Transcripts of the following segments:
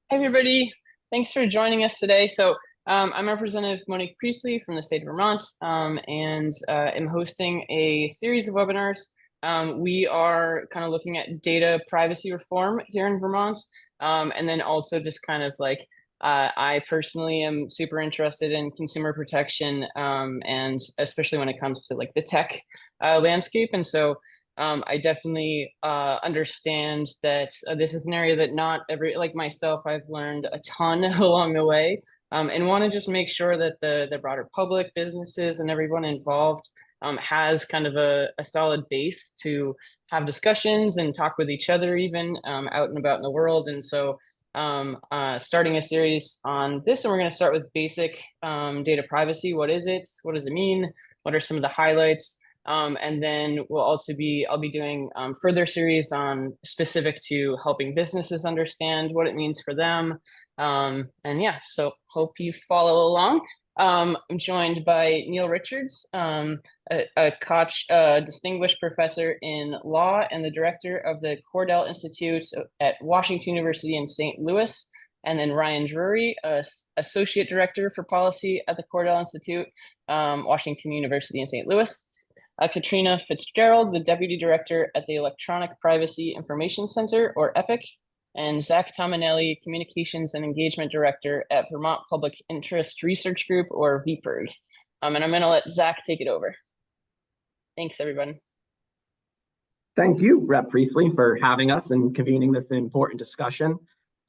Hi, everybody. Thanks for joining us today. I'm Representative Monique Priestley from the state of Vermont, and am hosting a series of webinars. We are kind of looking at data privacy reform here in Vermont, and then also just kind of like I personally am super interested in consumer protection, and especially when it comes to like the tech landscape. I definitely understand that this is an area that not every, like myself, I've learned a ton along the way, and want to just make sure that the broader public, businesses, and everyone involved has kind of a solid base to have discussions and talk with each other, even out and about in the world. Starting a series on this, and we're going to start with basic data privacy. What is it? What does it mean? What are some of the highlights? And then I'll be doing further series on specific to helping businesses understand what it means for them. And yeah, so hope you follow along. I'm joined by Neil Richards, a Koch Distinguished Professor in Law and the Director of the Cordell Institute at Washington University in St. Louis. And then Ryan Durrie, Associate Director for Policy at the Cordell Institute, Washington University in St. Louis. Caitriona Fitzgerald, the Deputy Director at the Electronic Privacy Information Center, or EPIC, and Zach Tomanelli, Communications and Engagement Director at Vermont Public Interest Research Group, or VPIRG. And I'm going to let Zach take it over. Thanks, everyone. Thank you, Rep. Priestley, for having us and convening this important discussion.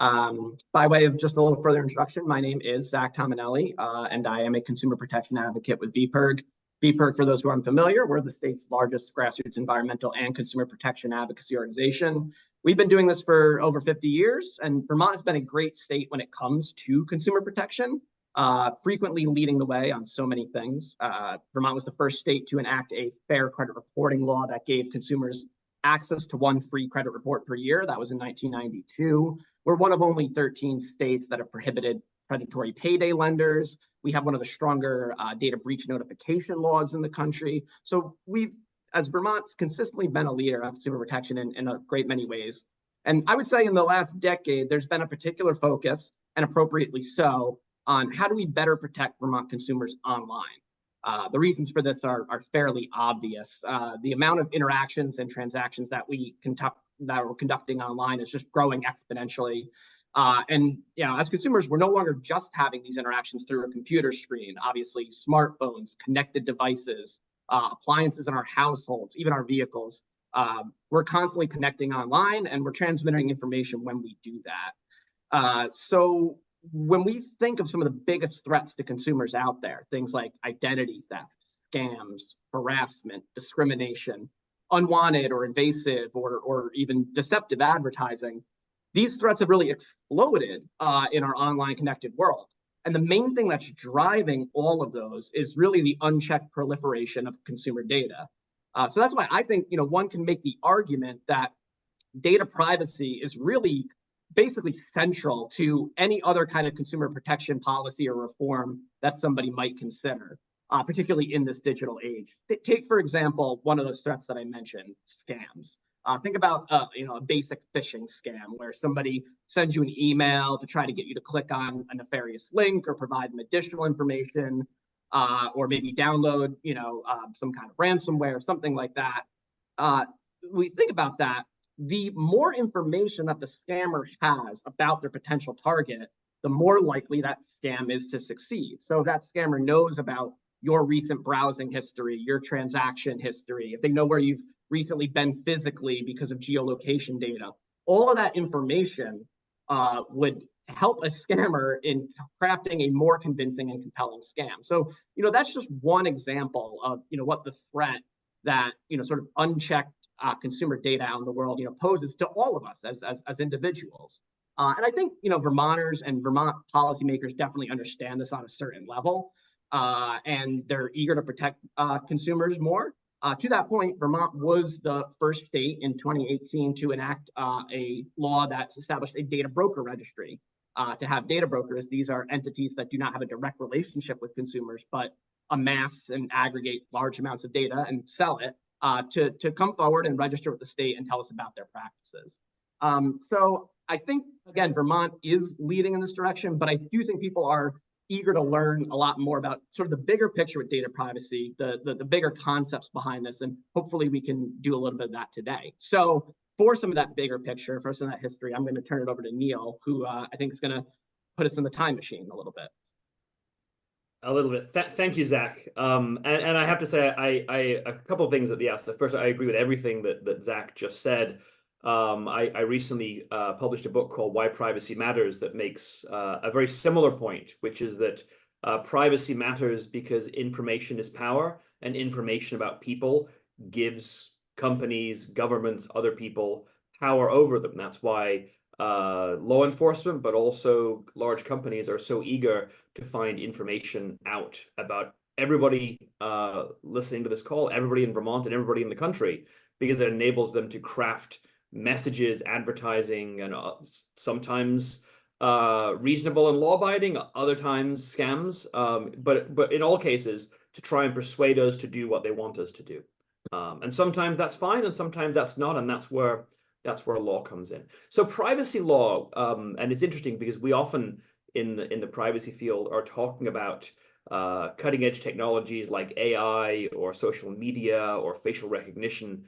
By way of just a little further introduction, my name is Zach Tomanelli, and I am a consumer protection advocate with VPIRG. VPIRG, for those who aren't familiar, we're the state's largest grassroots environmental and consumer protection advocacy organization. We've been doing this for over 50 years, and Vermont has been a great state when it comes to consumer protection, frequently leading the way on so many things. Vermont was the first state to enact a fair credit reporting law that gave consumers access to one free credit report per year. That was in 1992. We're one of only 13 states that have prohibited predatory payday lenders. We have one of the stronger data breach notification laws in the country. So we've, as Vermont's consistently been a leader of consumer protection in a great many ways. And I would say in the last decade, there's been a particular focus, and appropriately so, on how do we better protect Vermont consumers online. The reasons for this are fairly obvious. The amount of interactions and transactions that we're conducting online is just growing exponentially. And as consumers, we're no longer just having these interactions through a computer screen. Obviously, smartphones, connected devices, appliances in our households, even our vehicles. We're constantly connecting online, and we're transmitting information when we do that. So when we think of some of the biggest threats to consumers out there, things like identity theft, scams, harassment, discrimination, unwanted or invasive or even deceptive advertising, these threats have really exploded in our online connected world. And the main thing that's driving all of those is really the unchecked proliferation of consumer data. So that's why I think one can make the argument that data privacy is really basically central to any other kind of consumer protection policy or reform that somebody might consider, particularly in this digital age. Take, for example, one of those threats that I mentioned, scams. Think about a basic phishing scam where somebody sends you an email to try to get you to click on a nefarious link or provide them additional information, or maybe download some kind of ransomware, something like that. We think about that. The more information that the scammer has about their potential target, the more likely that scam is to succeed. So if that scammer knows about your recent browsing history, your transaction history, if they know where you've recently been physically because of geolocation data, all of that information would help a scammer in crafting a more convincing and compelling scam. So, that's just one example of, what the threat that, sort of unchecked consumer data out in the world, poses to all of us as individuals. And I think, Vermonters and Vermont policymakers definitely understand this on a certain level, and they're eager to protect consumers more. To that point, Vermont was the first state in 2018 to enact a law that's established a data broker registry. To have data brokers, these are entities that do not have a direct relationship with consumers, but amass and aggregate large amounts of data and sell it to come forward and register with the state and tell us about their practices. So I think, again, Vermont is leading in this direction, but I do think people are eager to learn a lot more about sort of the bigger picture with data privacy, the bigger concepts behind this, and hopefully we can do a little bit of that today. So for some of that bigger picture, for some of that history, I'm going to turn it over to Neil, who I think is going to put us in the time machine a little bit. A little bit. Thank you, Zach. And I have to say, a couple of things at the outset. First, I agree with everything that Zach just said. I recently published a book called Why Privacy Matters that makes a very similar point, which is that privacy matters because information is power, and information about people gives companies, governments, other people power over them. That's why law enforcement, but also large companies are so eager to find information out about everybody listening to this call, everybody in Vermont and everybody in the country, because it enables them to craft messages, advertising, and sometimes reasonable and law-abiding, other times scams, but in all cases, to try and persuade us to do what they want us to do. And sometimes that's fine, and sometimes that's not, and that's where law comes in. So privacy law, and it's interesting because we often in the privacy field are talking about cutting edge technologies like AI or social media or facial recognition.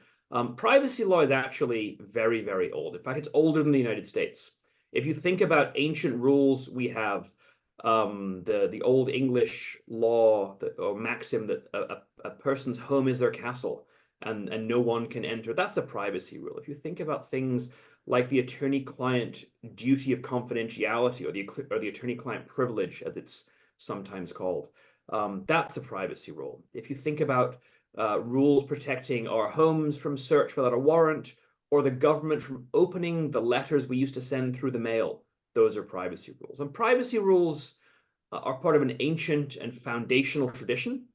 Privacy law is actually very, very old. In fact, it's older than the United States. If you think about ancient rules, we have the Old English law or maxim that a person's home is their castle, and no one can enter. That's a privacy rule. If you think about things like the attorney-client duty of confidentiality or the attorney-client privilege, as it's sometimes called, that's a privacy rule. If you think about rules protecting our homes from search without a warrant, or the government from opening the letters we used to send through the mail, those are privacy rules. And privacy rules are part of an ancient and foundational tradition,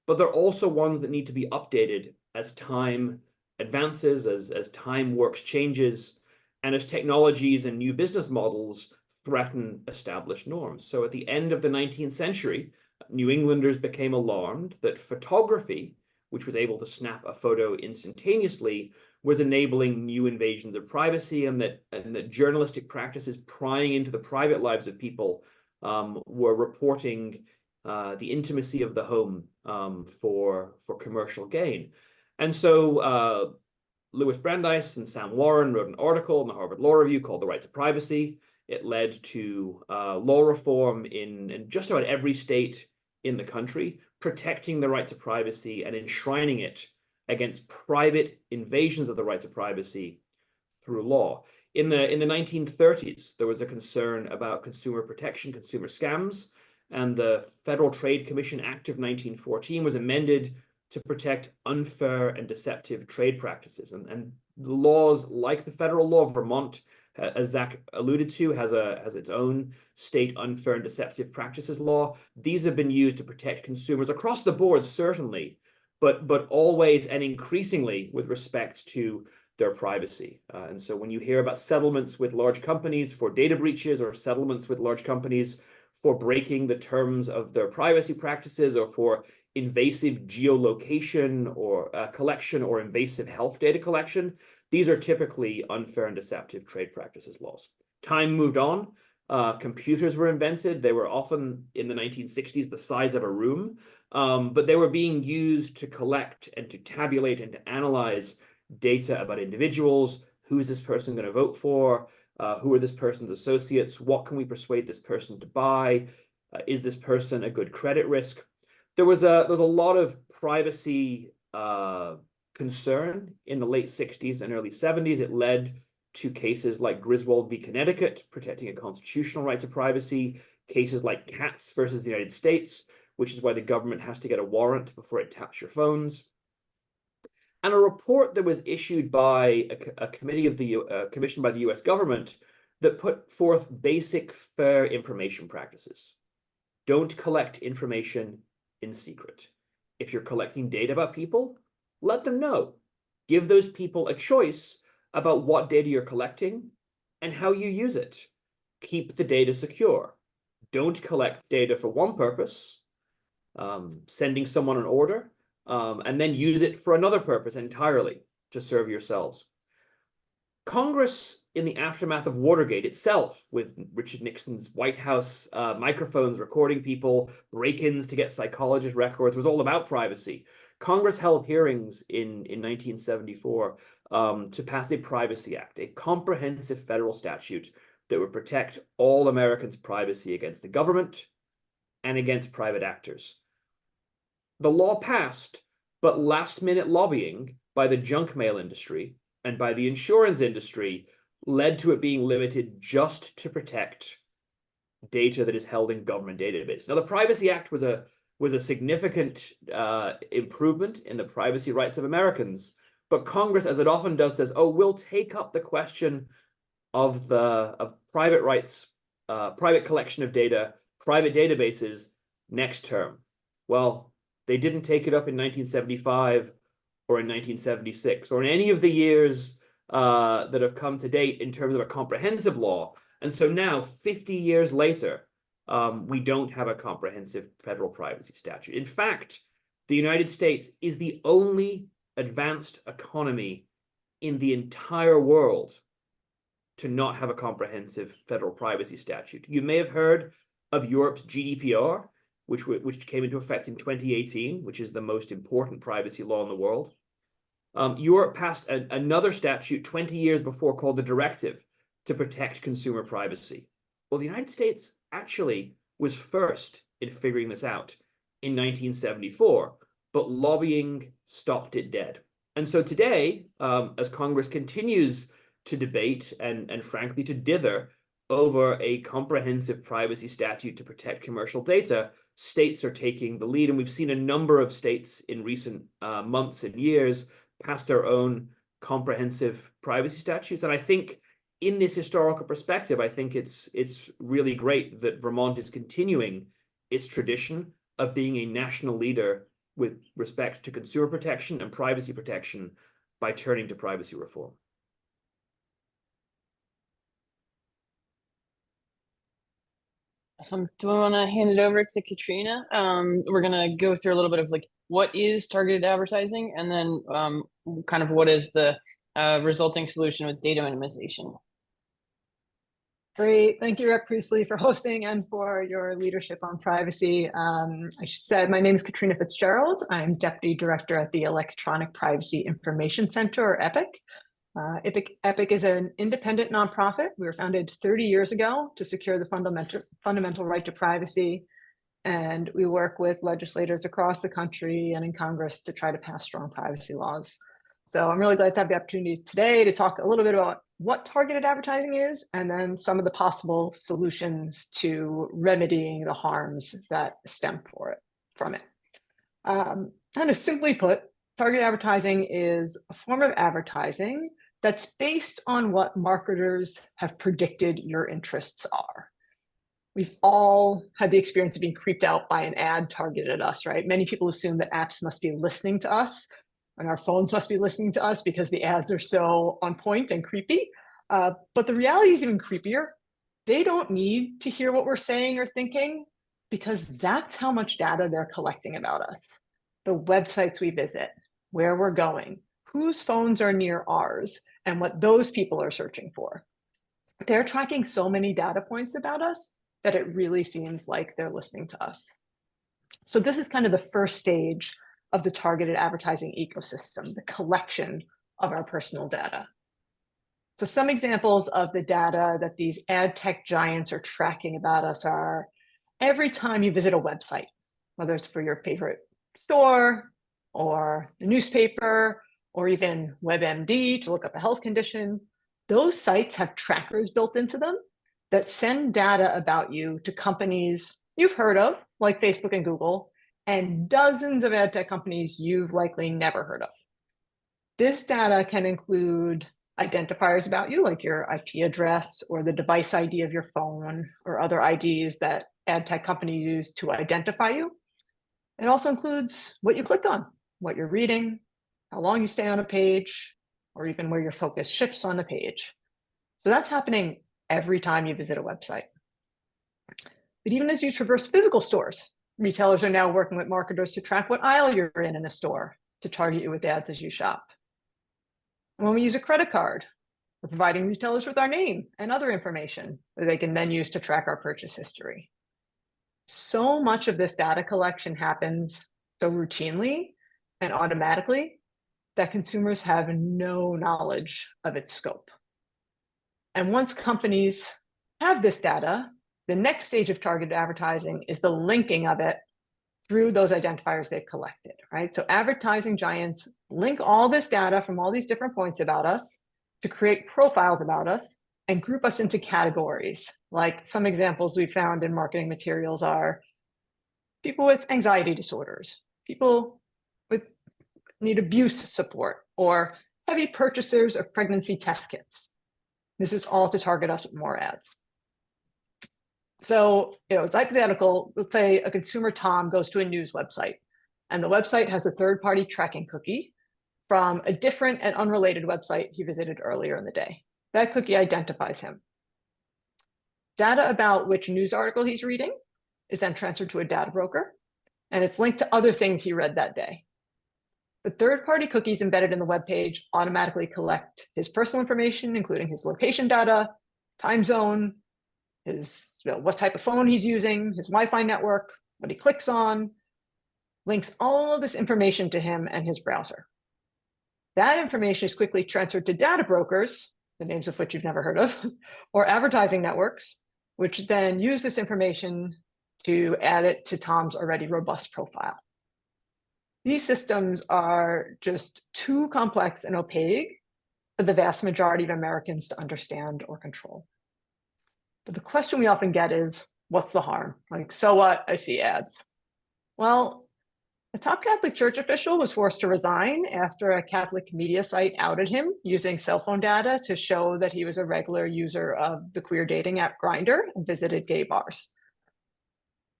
but they're also ones that need to be updated as time advances, as time works changes, and as technologies and new business models threaten established norms. So at the end of the 19th century, New Englanders became alarmed that photography, which was able to snap a photo instantaneously, was enabling new invasions of privacy, and that journalistic practices prying into the private lives of people were reporting the intimacy of the home for commercial gain. And so Louis Brandeis and Sam Warren wrote an article in the Harvard Law Review called The Right to Privacy. It led to law reform in just about every state in the country, protecting the right to privacy and enshrining it against private invasions of the right to privacy through law. In the 1930s, there was a concern about consumer protection, consumer scams, and the Federal Trade Commission Act of 1914 was amended to protect unfair and deceptive trade practices. And laws like the federal law of Vermont, as Zach alluded to, has its own state unfair and deceptive practices law. These have been used to protect consumers across the board, certainly, but always and increasingly with respect to their privacy. And so when you hear about settlements with large companies for data breaches, or settlements with large companies for breaking the terms of their privacy practices, or for invasive geolocation or collection, or invasive health data collection, these are typically unfair and deceptive trade practices laws. Time moved on. Computers were invented. They were often in the 1960s the size of a room, but they were being used to collect and to tabulate and to analyze data about individuals. Who is this person going to vote for? Who are this person's associates? What can we persuade this person to buy? Is this person a good credit risk? There was a lot of privacy concern in the late 60s and early 70s. It led to cases like Griswold v. Connecticut, protecting a constitutional right to privacy, cases like Katz versus the United States, which is why the government has to get a warrant before it taps your phones. And a report that was issued by a committee of the commissioned by the US government that put forth basic fair information practices. Don't collect information in secret. If you're collecting data about people, let them know. Give those people a choice about what data you're collecting and how you use it. Keep the data secure. Don't collect data for one purpose, sending someone an order, and then use it for another purpose entirely to serve yourselves. Congress in the aftermath of Watergate itself, with Richard Nixon's White House microphones recording people, break-ins to get psychologist records, was all about privacy. Congress held hearings in 1974 to pass a Privacy Act, a comprehensive federal statute that would protect all Americans' privacy against the government and against private actors. The law passed, but last-minute lobbying by the junk mail industry and by the insurance industry led to it being limited just to protect data that is held in government databases. Now, the Privacy Act was a significant improvement in the privacy rights of Americans, but Congress, as it often does, says, "Oh, we'll take up the question of private rights, private collection of data, private databases next term." Well, they didn't take it up in 1975 or in 1976 or in any of the years that have come to date in terms of a comprehensive law. And so now, 50 years later, we don't have a comprehensive federal privacy statute. In fact, the United States is the only advanced economy in the entire world to not have a comprehensive federal privacy statute. You may have heard of Europe's GDPR, which came into effect in 2018, which is the most important privacy law in the world. Europe passed another statute 20 years before called the Directive to protect consumer privacy. Well, the United States actually was first in figuring this out in 1974, but lobbying stopped it dead. And so today, as Congress continues to debate and frankly to dither over a comprehensive privacy statute to protect commercial data, states are taking the lead. And we've seen a number of states in recent months and years pass their own comprehensive privacy statutes. And I think in this historical perspective, I think it's really great that Vermont is continuing its tradition of being a national leader with respect to consumer protection and privacy protection by turning to privacy reform. Awesome. Do we want to hand it over to Caitriona? We're going to go through a little bit of like what is targeted advertising, and then kind of what is the resulting solution with data minimization. Great. Thank you, Rep. Priestley, for hosting and for your leadership on privacy. I said my name is Caitriona Fitzgerald. I'm Deputy Director at the Electronic Privacy Information Center, or EPIC. EPIC is an independent nonprofit. We were founded 30 years ago to secure the fundamental right to privacy. And we work with legislators across the country and in Congress to try to pass strong privacy laws. So I'm really glad to have the opportunity today to talk a little bit about what targeted advertising is, and then some of the possible solutions to remedying the harms that stem from it. Kind of simply put, targeted advertising is a form of advertising that's based on what marketers have predicted your interests are. We've all had the experience of being creeped out by an ad targeted at us, right? Many people assume that apps must be listening to us and our phones must be listening to us because the ads are so on point and creepy. But the reality is even creepier. They don't need to hear what we're saying or thinking, because that's how much data they're collecting about us. The websites we visit, where we're going, whose phones are near ours, and what those people are searching for. They're tracking so many data points about us that it really seems like they're listening to us. So this is kind of the first stage of the targeted advertising ecosystem, the collection of our personal data. So some examples of the data that these ad tech giants are tracking about us are every time you visit a website, whether it's for your favorite store or the newspaper, or even WebMD to look up a health condition, those sites have trackers built into them that send data about you to companies you've heard of, like Facebook and Google, and dozens of ad tech companies you've likely never heard of. This data can include identifiers about you, like your IP address or the device ID of your phone, or other IDs that ad tech companies use to identify you. It also includes what you click on, what you're reading, how long you stay on a page, or even where your focus shifts on the page. So that's happening every time you visit a website. But even as you traverse physical stores, retailers are now working with marketers to track what aisle you're in a store to target you with ads as you shop. And when we use a credit card, We're providing retailers with our name and other information that they can then use to track our purchase history. So much of this data collection happens so routinely and automatically that consumers have no knowledge of its scope. And once companies have this data, the next stage of targeted advertising is the linking of it through those identifiers they've collected, right? So advertising giants link all this data from all these different points about us to create profiles about us and group us into categories. Like some examples we found in marketing materials are people with anxiety disorders, people with need abuse support, or heavy purchasers of pregnancy test kits. This is all to target us with more ads. So, it's hypothetical. Let's say a consumer, Tom, goes to a news website, and the website has a third-party tracking cookie from a different and unrelated website he visited earlier in the day. That cookie identifies him. Data about which news article he's reading is then transferred to a data broker, and it's linked to other things he read that day. The third-party cookies embedded in the web page automatically collect his personal information, including his location data, time zone, his what type of phone he's using, his Wi-Fi network, what he clicks on, links all this information to him and his browser. That information is quickly transferred to data brokers, the names of which you've never heard of, or advertising networks, which then use this information to add it to Tom's already robust profile. These systems are just too complex and opaque for the vast majority of Americans to understand or control. But the question we often get is, what's the harm? Like, so what? I see ads. Well, a top Catholic Church official was forced to resign after a Catholic media site outed him using cell phone data to show that he was a regular user of the queer dating app Grindr and visited gay bars.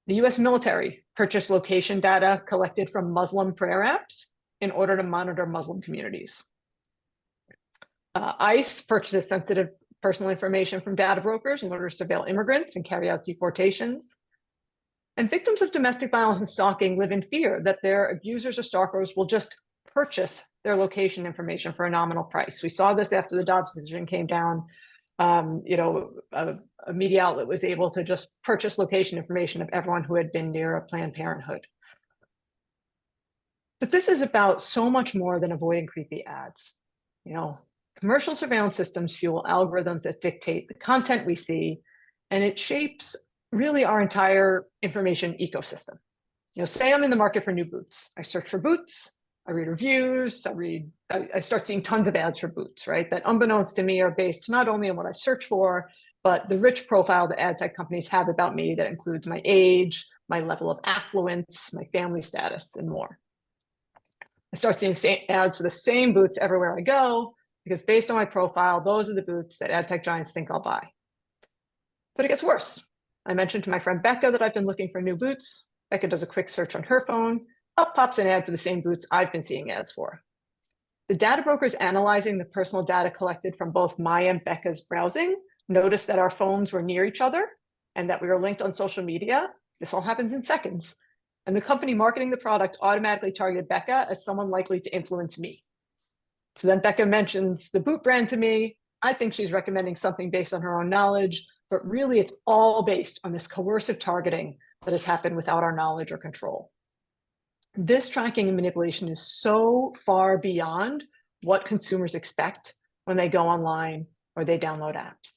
The US military purchased location data collected from Muslim prayer apps in order to monitor Muslim communities. ICE purchases sensitive personal information from data brokers in order to surveil immigrants and carry out deportations. And victims of domestic violence and stalking live in fear that their abusers or stalkers will just purchase their location information for a nominal price. We saw this after the Dobbs decision came down. A media outlet was able to just purchase location information of everyone who had been near a Planned Parenthood. But this is about so much more than avoiding creepy ads. Commercial surveillance systems fuel algorithms that dictate the content we see, and it shapes really our entire information ecosystem. Say I'm in the market for new boots. I search for boots, I read reviews, I start seeing tons of ads for boots, right? That unbeknownst to me are based not only on what I search for, but the rich profile that ad tech companies have about me that includes my age, my level of affluence, my family status, and more. I start seeing ads for the same boots everywhere I go, because based on my profile, those are the boots that ad tech giants think I'll buy. But it gets worse. I mentioned to my friend Becca that I've been looking for new boots. Becca does a quick search on her phone. Up pops an ad for the same boots I've been seeing ads for. The data brokers analyzing the personal data collected from both my and Becca's browsing noticed that our phones were near each other and that we were linked on social media. This all happens in seconds. And the company marketing the product automatically targeted Becca as someone likely to influence me. So then Becca mentions the boot brand to me. I think she's recommending something based on her own knowledge, but really it's all based on this coercive targeting that has happened without our knowledge or control. This tracking and manipulation is so far beyond what consumers expect when they go online or they download apps.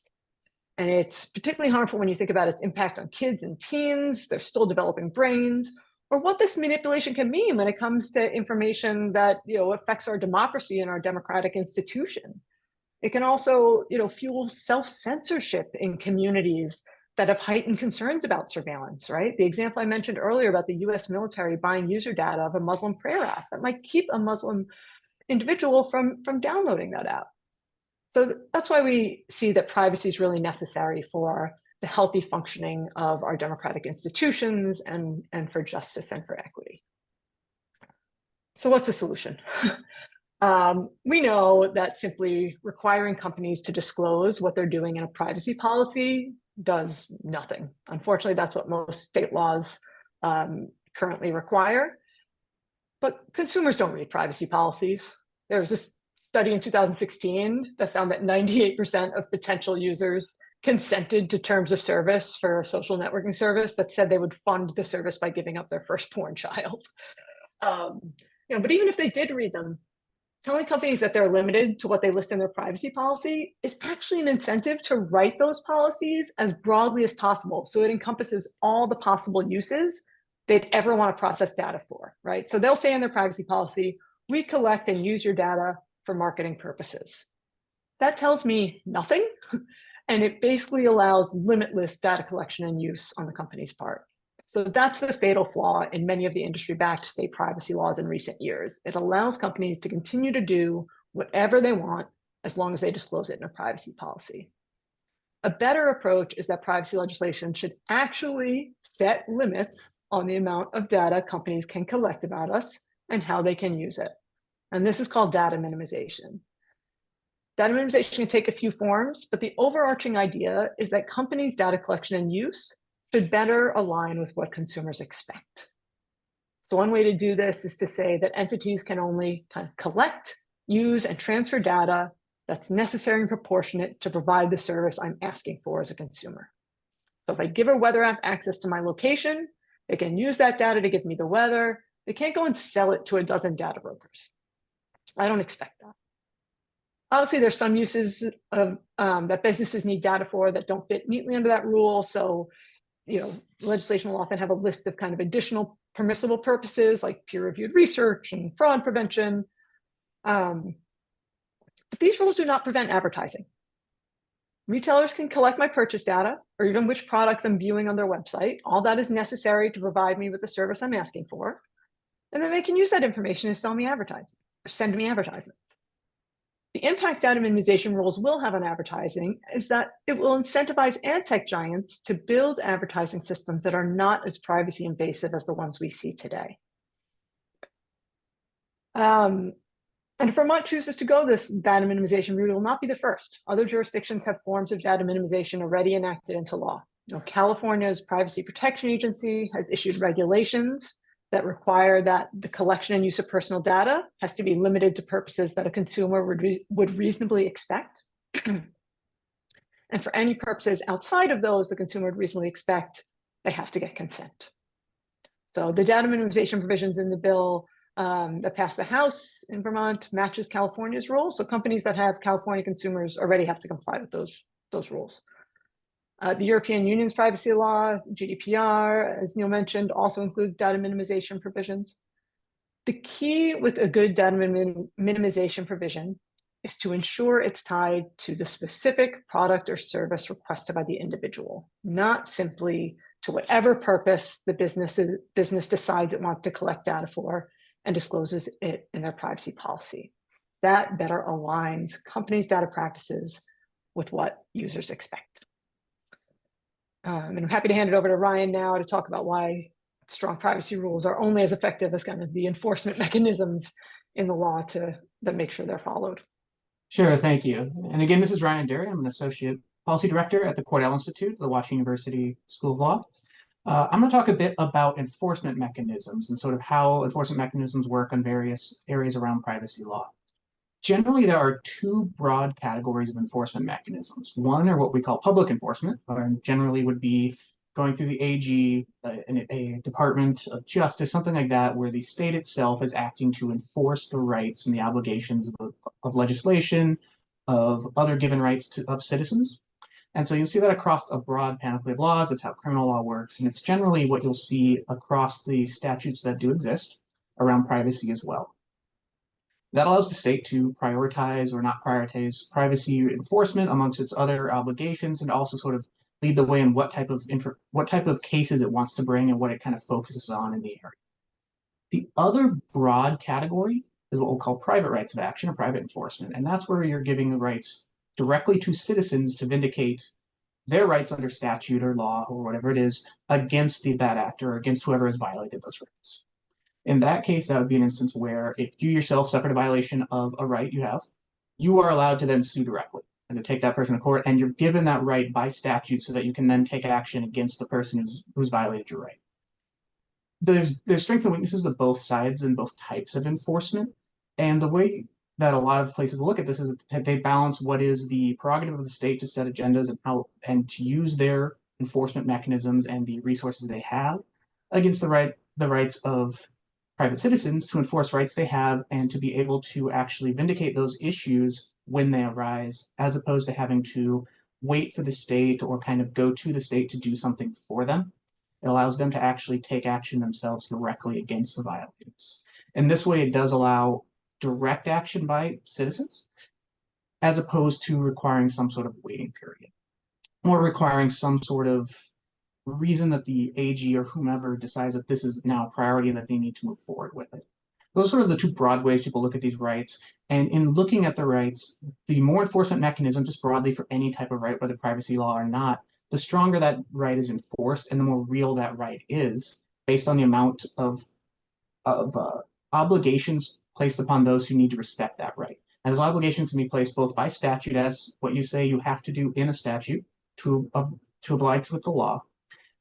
And it's particularly harmful when you think about its impact on kids and teens. They're still developing brains, or what this manipulation can mean when it comes to information that affects our democracy and our democratic institution. It can also fuel self-censorship in communities that have heightened concerns about surveillance, right? The example I mentioned earlier about the US military buying user data of a Muslim prayer app that might keep a Muslim individual from downloading that app. So that's why we see that privacy is really necessary for the healthy functioning of our democratic institutions and for justice and for equity. So what's the solution? We know that simply requiring companies to disclose what they're doing in a privacy policy does nothing. Unfortunately, that's what most state laws currently require. But consumers don't read privacy policies. There's this study in 2016 that found that 98% of potential users consented to terms of service for a social networking service that said they would fund the service by giving up their firstborn child. But even if they did read them, telling companies that they're limited to what they list in their privacy policy is actually an incentive to write those policies as broadly as possible, so it encompasses all the possible uses they'd ever want to process data for, right? So they'll say in their privacy policy, we collect and use your data for marketing purposes. That tells me nothing, and it basically allows limitless data collection and use on the company's part. So that's the fatal flaw in many of the industry-backed state privacy laws in recent years. It allows companies to continue to do whatever they want as long as they disclose it in a privacy policy. A better approach is that privacy legislation should actually set limits on the amount of data companies can collect about us and how they can use it. And this is called data minimization. Data minimization can take a few forms, but the overarching idea is that companies' data collection and use should better align with what consumers expect. So one way to do this is to say that entities can only kind of collect, use, and transfer data that's necessary and proportionate to provide the service I'm asking for as a consumer. So if I give a weather app access to my location, they can use that data to give me the weather. They can't go and sell it to a dozen data brokers. I don't expect that. Obviously, there's some uses of that businesses need data for that don't fit neatly under that rule. So, legislation will often have a list of kind of additional permissible purposes like peer-reviewed research and fraud prevention. But these rules do not prevent advertising. Retailers can collect my purchase data or even which products I'm viewing on their website. All that is necessary to provide me with the service I'm asking for. And then they can use that information to sell me advertising or send me advertisements. The impact data minimization rules will have on advertising is that it will incentivize ad tech giants to build advertising systems that are not as privacy invasive as the ones we see today. And if Vermont chooses to go this data minimization route, it will not be the first. Other jurisdictions have forms of data minimization already enacted into law. California's Privacy Protection Agency has issued regulations that require that the collection and use of personal data has to be limited to purposes that a consumer would reasonably expect. And for any purposes outside of those the consumer would reasonably expect, they have to get consent. So the data minimization provisions in the bill that passed the House in Vermont matches California's rules. So companies that have California consumers already have to comply with those rules. The European Union's privacy law, GDPR, as Neil mentioned, also includes data minimization provisions. The key with a good data minimization provision is to ensure it's tied to the specific product or service requested by the individual, not simply to whatever purpose the business decides it wants to collect data for and discloses it in their privacy policy. That better aligns companies' data practices with what users expect. And I'm happy to hand it over to Ryan now to talk about why strong privacy rules are only as effective as kind of the enforcement mechanisms in the law that make sure they're followed. Sure, thank you. And again, this is Ryan Durrie. I'm an associate policy director at the Cordell Institute, the Washington University School of Law. I'm going to talk a bit about enforcement mechanisms and sort of how enforcement mechanisms work on various areas around privacy law. Generally, there are two broad categories of enforcement mechanisms. One are what we call public enforcement, or generally would be going through the AG, a Department of Justice, something like that, where the state itself is acting to enforce the rights and the obligations of legislation, of other given rights of citizens. And so you'll see that across a broad panoply of laws. That's how criminal law works. And it's generally what you'll see across the statutes that do exist around privacy as well. That allows the state to prioritize or not prioritize privacy enforcement amongst its other obligations, and also sort of lead the way in what type of cases it wants to bring and what it kind of focuses on in the area. The other broad category is what we'll call private rights of action or private enforcement, and that's where you're giving the rights directly to citizens to vindicate their rights under statute or law or whatever it is against the bad actor or against whoever has violated those rights. In that case, that would be an instance where if you yourself suffered a violation of a right you are allowed to then sue directly and to take that person to court, and you're given that right by statute so that you can then take action against the person who's violated your right. There's strengths and weaknesses of both sides and both types of enforcement, and the way that a lot of places look at this is that they balance what is the prerogative of the state to set agendas and to use their enforcement mechanisms and the resources they have against the rights of private citizens to enforce rights they have and to be able to actually vindicate those issues when they arise, as opposed to having to wait for the state or kind of go to the state to do something for them. It allows them to actually take action themselves directly against the violators. And this way, it does allow direct action by citizens, as opposed to requiring some sort of waiting period, or requiring some sort of reason that the AG or whomever decides that this is now a priority and that they need to move forward with it. Those are sort of the two broad ways people look at these rights. And in looking at the rights, the more enforcement mechanism, just broadly for any type of right, whether privacy law or not, the stronger that right is enforced and the more real that right is, based on the amount of obligations placed upon those who need to respect that right. And those obligations can be placed both by statute, as what you say you have to do in a statute to oblige with the law,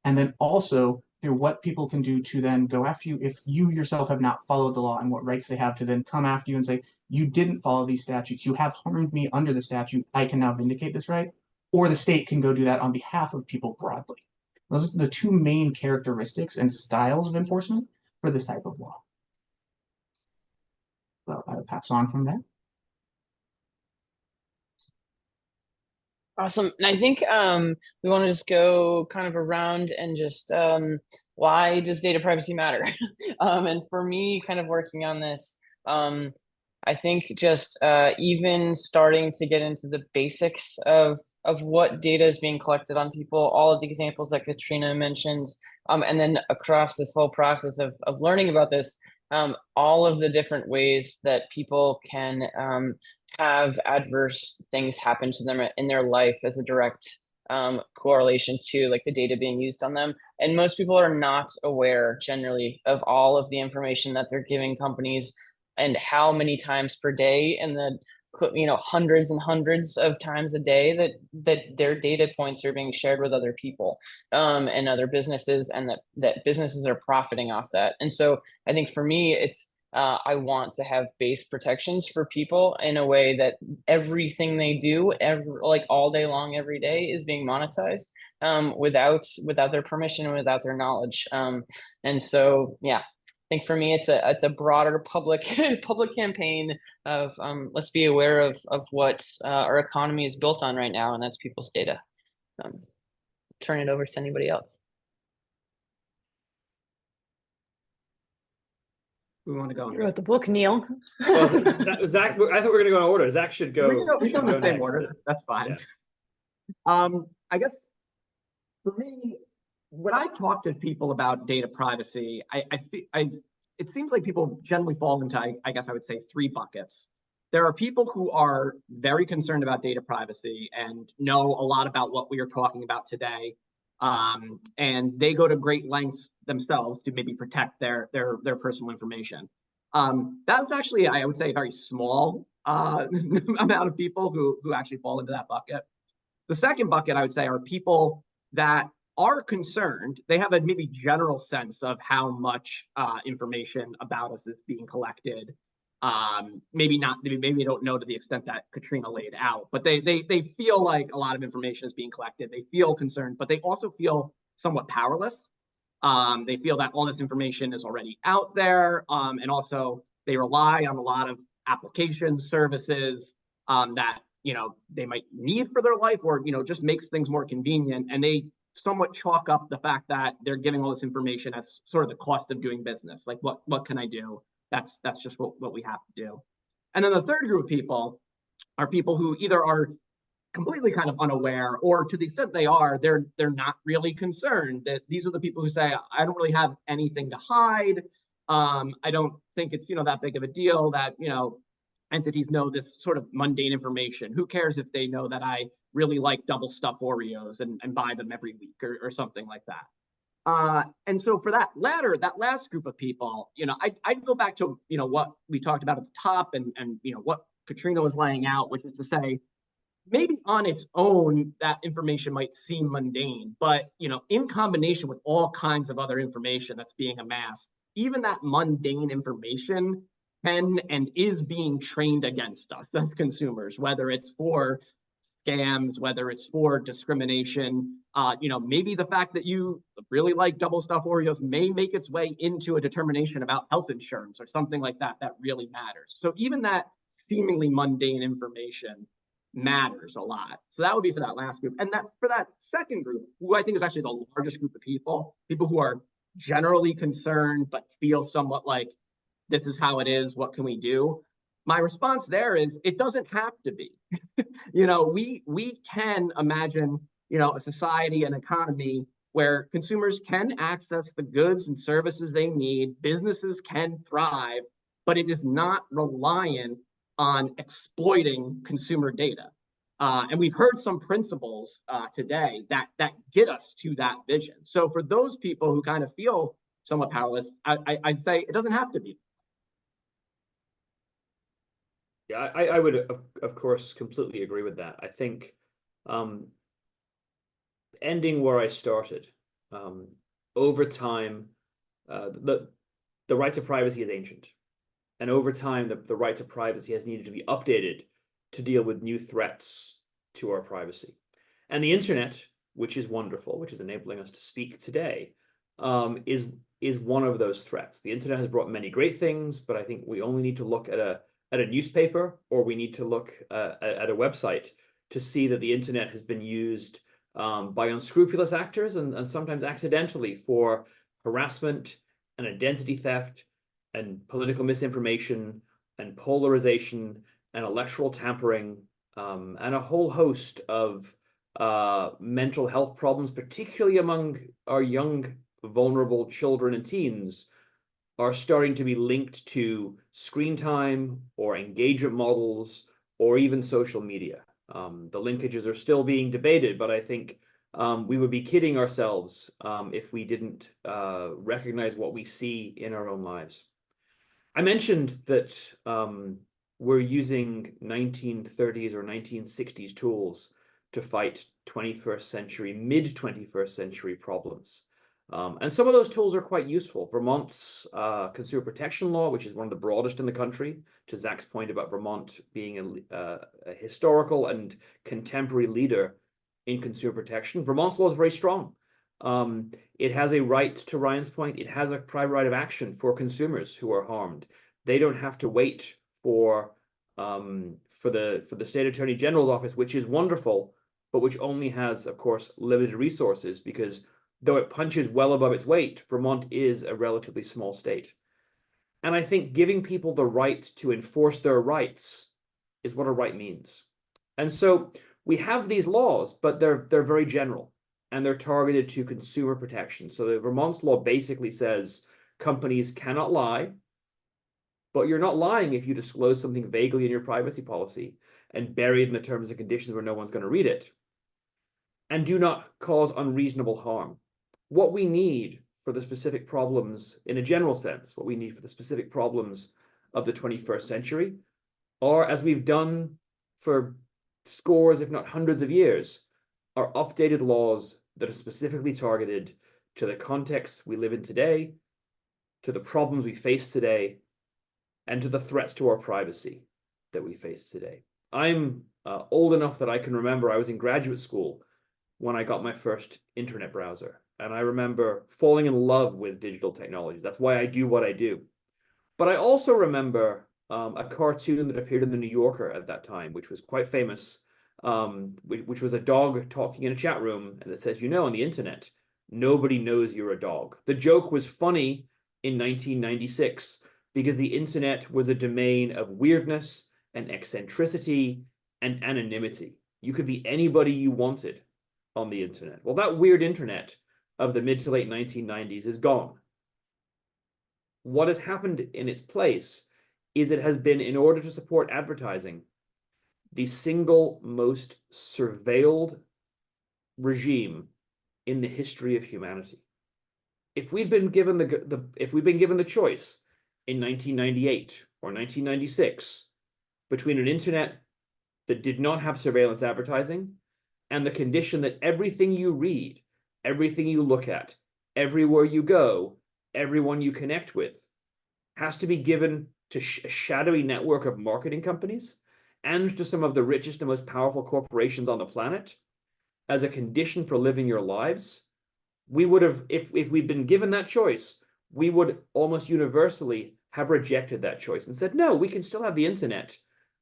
and then also through what people can do to then go after you if you yourself have not followed the law, and what rights they have to then come after you and say, you didn't follow these statutes, you have harmed me under the statute, I can now vindicate this right. Or the state can go do that on behalf of people broadly. Those are the two main characteristics and styles of enforcement for this type of law. So I'll pass on from there. Awesome. And I think we want to just go kind of around and just why does data privacy matter? And for me, kind of working on this, I think just even starting to get into the basics of what data is being collected on people, all of the examples that Caitriona mentions, and then across this whole process of learning about this, all of the different ways that people can have adverse things happen to them in their life as a direct correlation to like the data being used on them. And most people are not aware generally of all of the information that they're giving companies and how many times per day and the hundreds and hundreds of times a day that their data points are being shared with other people and other businesses, and that businesses are profiting off that. And so I think for me, it's I want to have base protections for people in a way that everything they do like all day long, every day is being monetized without their permission and without their knowledge. And so, yeah, I think for me, it's a broader public campaign of let's be aware of what our economy is built on right now, and that's people's data. Turn it over to anybody else. We want to go. You wrote the book, Neil. Well, Zach, I thought we were going to go in order. Zach should go. We go in the same next. order. That's fine. Yeah. I guess for me, when I talk to people about data privacy, it seems like people generally fall into, I guess I would say, three buckets. There are people who are very concerned about data privacy and know a lot about what we are talking about today. And they go to great lengths themselves to maybe protect their personal information. That's actually, I would say, a very small amount of people who actually fall into that bucket. The second bucket, I would say, are people that are concerned. They have a maybe general sense of how much information about us is being collected. Maybe they don't know to the extent that Caitriona laid out, but they feel like a lot of information is being collected. They feel concerned, but they also feel somewhat powerless. They feel that all this information is already out there, and also they rely on a lot of applications, services that they might need for their life, or just makes things more convenient, and they somewhat chalk up the fact that they're giving all this information as sort of the cost of doing business. Like, what can I do? That's just what we have to do. And then the third group of people are people who either are completely kind of unaware, or to the extent they are, they're not really concerned. That these are the people who say, I don't really have anything to hide. I don't think it's that big of a deal that entities know this sort of mundane information. Who cares if they know that I really like double stuffed Oreos and buy them every week or something like that. And so for that last group of people, I'd go back to what we talked about at the top and what Caitriona was laying out, which is to say, maybe on its own that information might seem mundane, but in combination with all kinds of other information that's being amassed, even that mundane information can and is being trained against us as consumers, whether it's for scams, whether it's for discrimination. Maybe the fact that you really like double stuffed Oreos may make its way into a determination about health insurance or something like that that really matters. So even that seemingly mundane information matters a lot. So that would be for that last group. And that for that second group, who I think is actually the largest group of people who are generally concerned but feel somewhat like, this is how it is, what can we do? My response there is, it doesn't have to be. We can imagine, a society, an economy where consumers can access the goods and services they need, businesses can thrive, but it is not reliant on exploiting consumer data. And we've heard some principles today that get us to that vision. So for those people who kind of feel somewhat powerless, I'd say it doesn't have to be. Yeah, I would, of course, completely agree with that. I think ending where I started, over time, the right to privacy is ancient. And over time, the right to privacy has needed to be updated to deal with new threats to our privacy. And the internet, which is wonderful, which is enabling us to speak today, is one of those threats. The internet has brought many great things, but I think we only need to look at a newspaper, or we need to look at a website to see that the internet has been used by unscrupulous actors and sometimes accidentally for harassment and identity theft and political misinformation and polarization and electoral tampering and a whole host of mental health problems, particularly among our young, vulnerable children and teens, are starting to be linked to screen time or engagement models or even social media. The linkages are still being debated, but I think we would be kidding ourselves if we didn't recognize what we see in our own lives. I mentioned that we're using 1930s or 1960s tools to fight 21st century, mid-21st century problems. And some of those tools are quite useful. Vermont's consumer protection law, which is one of the broadest in the country, to Zach's point about Vermont being a historical and contemporary leader in consumer protection. Vermont's law is very strong. It has a right, to Ryan's point, it has a private right of action for consumers who are harmed. They don't have to wait for the state attorney general's office, which is wonderful, but which only has, of course, limited resources, because though it punches well above its weight, Vermont is a relatively small state. And I think giving people the right to enforce their rights is what a right means. And so we have these laws, but they're very general and they're targeted to consumer protection. So the Vermont's law basically says companies cannot lie, but you're not lying if you disclose something vaguely in your privacy policy and bury it in the terms and conditions where no one's going to read it. And do not cause unreasonable harm. What we need for the specific problems, in a general sense, what we need for the specific problems of the 21st century are, as we've done for scores, if not hundreds of years, are updated laws that are specifically targeted to the context we live in today, to the problems we face today, and to the threats to our privacy that we face today. I'm old enough that I can remember I was in graduate school when I got my first internet browser. And I remember falling in love with digital technology. That's why I do what I do. But I also remember a cartoon that appeared in the New Yorker at that time, which was quite famous, which was a dog talking in a chat room, and it says, on the internet, nobody knows you're a dog. The joke was funny in 1996 because the internet was a domain of weirdness and eccentricity and anonymity. You could be anybody you wanted on the internet. Well, that weird internet of the mid to late 1990s is gone. What has happened in its place is it has been, in order to support advertising, the single most surveilled regime in the history of humanity. If we'd been given the choice in 1998 or 1996 between an internet that did not have surveillance advertising and the condition that everything you read, everything you look at, everywhere you go, everyone you connect with, has to be given to a shadowy network of marketing companies and to some of the richest and most powerful corporations on the planet as a condition for living your lives, we would have, if we'd been given that choice, we would almost universally have rejected that choice and said, no, we can still have the internet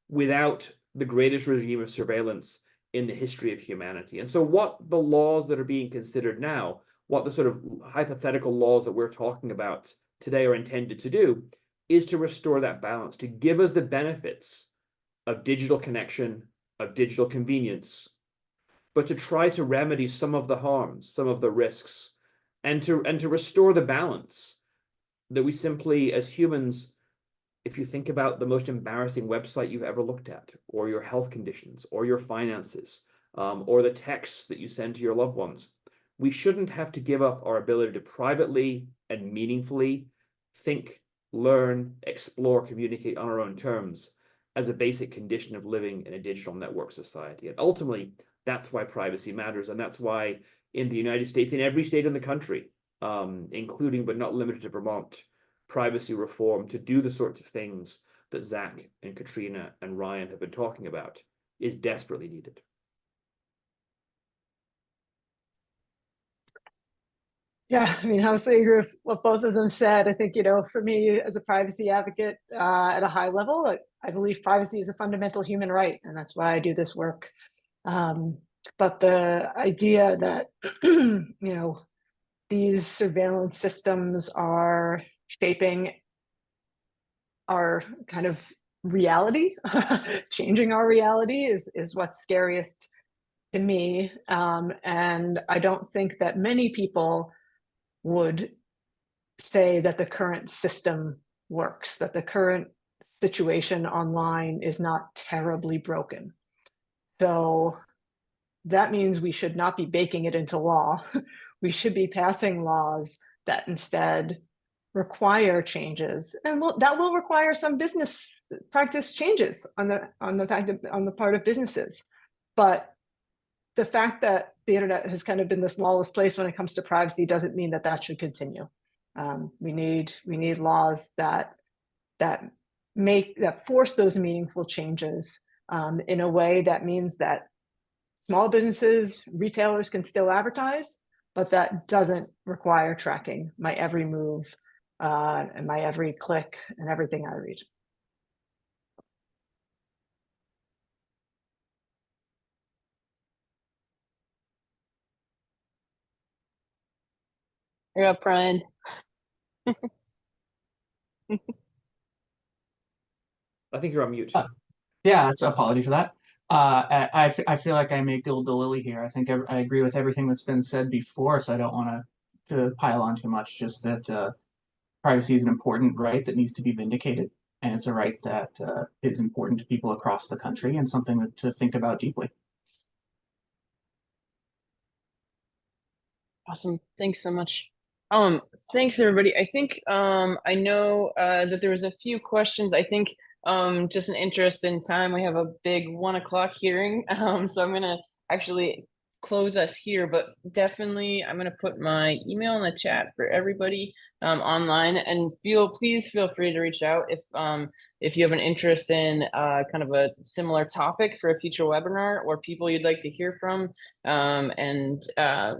without the greatest regime of surveillance in the history of humanity. And so what the laws that are being considered now, what the sort of hypothetical laws that we're talking about today are intended to do, is to restore that balance, to give us the benefits of digital connection, of digital convenience, but to try to remedy some of the harms, some of the risks, and to restore the balance that we simply, as humans, if you think about the most embarrassing website you've ever looked at, or your health conditions, or your finances, or the texts that you send to your loved ones, we shouldn't have to give up our ability to privately and meaningfully think, learn, explore, communicate on our own terms as a basic condition of living in a digital network society. And ultimately, that's why privacy matters. And that's why in the United States, in every state in the country, including but not limited to Vermont, privacy reform to do the sorts of things that Zach and Caitriona and Ryan have been talking about is desperately needed. Yeah, I mean, I absolutely agree with what both of them said. I think, for me as a privacy advocate at a high level, I believe privacy is a fundamental human right, and that's why I do this work. But the idea that, these surveillance systems are shaping our kind of reality, changing our reality is what's scariest to me. And I don't think that many people would say that the current system works, that the current situation online is not terribly broken. So that means we should not be baking it into law. We should be passing laws that instead require changes, and that will require some business practice changes on the part of businesses. But the fact that the internet has kind of been this lawless place when it comes to privacy doesn't mean that that should continue. We need laws that force those meaningful changes in a way that means that small businesses, retailers can still advertise, but that doesn't require tracking my every move and my every click and everything I read. You're up, Brian. I think you're on mute. Yeah, so apologies for that. I feel like I may gild the lily here. I think I agree with everything that's been said before, so I don't want to pile on too much. Just that privacy is an important right that needs to be vindicated, and it's a right that is important to people across the country and something to think about deeply. Awesome. Thanks so much. Thanks everybody. I think I know that there was a few questions. I think just an interest in time. We have a big 1 o'clock hearing. So I'm gonna actually close us here, but definitely I'm gonna put my email in the chat for everybody online, and please feel free to reach out if you have an interest in kind of a similar topic for a future webinar or people you'd like to hear from. And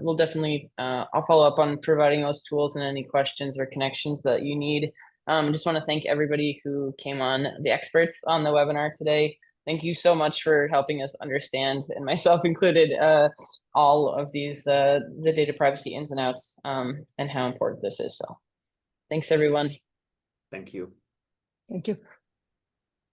we'll definitely I'll follow up on providing those tools and any questions or connections that you need. I just want to thank everybody who came on, the experts on the webinar today. Thank you so much for helping us understand, and myself included, all of these, the data privacy ins and outs, and how important this is. So thanks, everyone. Thank you. Thank you.